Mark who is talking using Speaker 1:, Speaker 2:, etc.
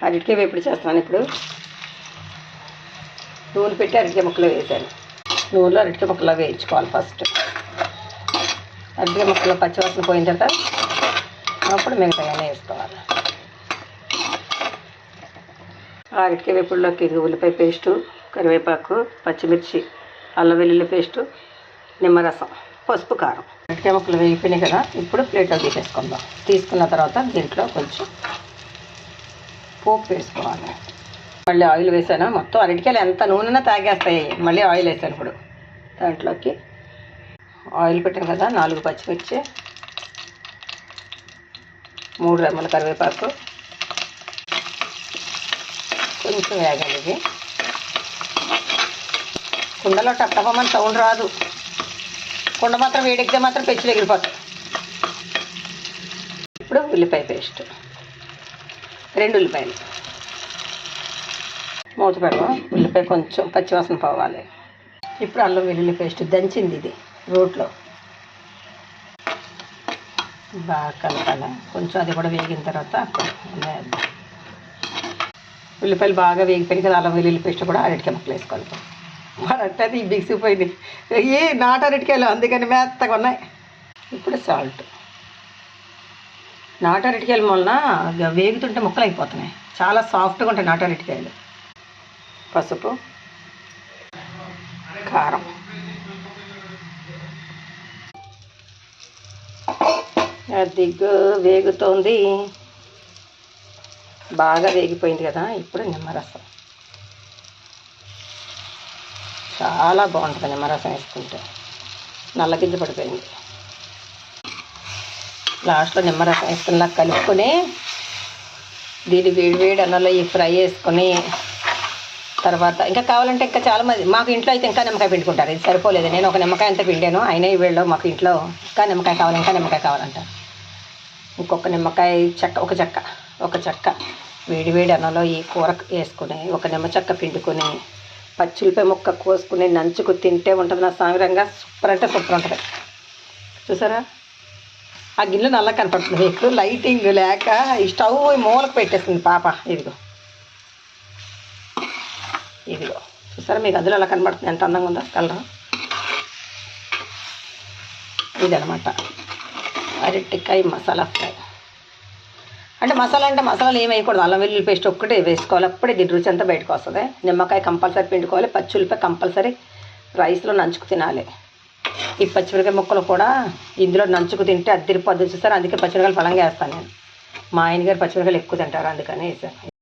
Speaker 1: అరటికాయ వేపుడు చేస్తున్నాను. ఇప్పుడు నూనె పెట్టి అరటికాయ ముక్కలు వేసాను. నూనెలో అరటికాయ ముక్కలు వేయించుకోవాలి. ఫస్ట్ అరటికాయ ముక్కలు పచ్చివాసన పోయిన తర్వాత అప్పుడు మిగతాగానే వేసుకోవాలి. అరటికాయ వేపుడులోకి ఉల్లిపాయ పేస్టు, కరివేపాకు, పచ్చిమిర్చి, అల్లం వెల్లుల్లి పేస్టు, నిమ్మరసం, పసుపు, కారం. అరటికాయ ముక్కలు వేగిపోయినాయి కదా, ఇప్పుడు ప్లేట్లో తీసేసుకుందాం. తీసుకున్న తర్వాత దీంట్లో కొంచెం పోపు వేసుకోవాలి. మళ్ళీ ఆయిల్ వేసాను. మొత్తం అరటికాయలు ఎంత నూనెనా తాగేస్తాయి. మళ్ళీ ఆయిల్ వేసాను. ఇప్పుడు దాంట్లోకి ఆయిల్ పెట్టాను కదా, 4 పచ్చిమిర్చి, 3 రెమ్మల కరివేపాకు, కొంచెం వేగాలి. ఇది కుండలో టప్పమని సౌండ్ రాదు. కుండ మాత్రం వేడెక్కితే మాత్రం పెచ్చులు ఎగిరిపోతాయి. ఇప్పుడు ఉల్లిపాయ పేస్ట్, 2 ఉల్లిపాయలు, మూత పెడదాం. ఉల్లిపాయ కొంచెం పచ్చివాసన పోవాలి. ఇప్పుడు అల్లం వెల్లుల్లి పేస్ట్ దంచింది, ఇది రోట్లో బాగా కలపాలి. కొంచెం అది కూడా వేగిన తర్వాత ఉల్లిపాయలు బాగా వేగిపోయి కదా, అల్లం వెల్లుల్లి పేస్ట్ కూడా అరటికాయ ముక్కలు వేసుకోవాలి. అంటే అది బిగిసిపోయింది. నాటు అరటికాయలు అందుకని మెత్తగా ఉన్నాయి. ఇప్పుడు సాల్ట్. నాటు అరటికాయల వలన వేగుతుంటే ముక్కలు అయిపోతున్నాయి. చాలా సాఫ్ట్గా ఉంటాయి నాటు అరటికాయలు. పసుపు, కారం, అది వేగుతోంది. బాగా వేగిపోయింది కదా. ఇప్పుడు నిమ్మరసం. చాలా బాగుంటుంది నిమ్మరసం వేసుకుంటే. నల్లగింజ పడిపోయింది. లాస్ట్లో నిమ్మరసం వేసుకున్నా కలుపుకొని దీన్ని వేడి అన్నంలో ఈ ఫ్రై వేసుకొని తర్వాత ఇంకా కావాలంటే ఇంకా చాలామంది మాకు ఇంట్లో అయితే ఇంకా నిమ్మకాయ పిండుకుంటారు. ఇది సరిపోలేదు. నేను ఒక నిమ్మకాయ అంతా పిండాను. అయినా ఈ వేళలో మాకు ఇంట్లో ఇంకా నిమ్మకాయ కావాలంటారు. ఇంకొక నిమ్మకాయ చెక్క, ఒక చెక్క వేడి అన్నంలో ఈ కూర వేసుకుని ఒక నిమ్మ చెక్క పిండుకొని పచ్చిమిరపకాయ ముక్క కోసుకుని నంచుకు తింటే ఉంటుంది. నా సామిరంగా సూపర్ అంటే సూపర్ ఉంటుంది. చూసారా, ఆ గిన్నె నల్ల కనపడుతుంది మీకు. లైటింగ్ లేక ఈ స్టవ్ మూలకు పెట్టేస్తుంది పాప. ఇదిగో చూసారా, మీకు అందులో అలా కనబడుతుంది. ఎంత అందంగా ఉందో కలర్. ఇదనమాట అరటికాయ మసాలా ఫ్రై. అంటే మసాలాలు ఏమి వేయకూడదు. అల్లం వెల్లుల్లి పేస్ట్ ఒక్కటే వేసుకోవాలి. అప్పుడే దీని రుచి అంతా బయటకు వస్తుంది. నిమ్మకాయ కంపల్సరీ పిండుకోవాలి. పచ్చిమిరపకాయ కంపల్సరీ రైస్లో నంచుకు తినాలి. ఈ పచ్చిమిరపకాయ ముక్కలు కూడా ఇందులో నంచుకు తింటే అద్దరిపోద్ది. చూస్తారు, అందుకే పచ్చిమిరపకాయలు బలంగా వేస్తాను నేను. మా ఆయన గారు పచ్చిమిరపకాయలు ఎక్కువ తింటారు, అందుకని వేసాను.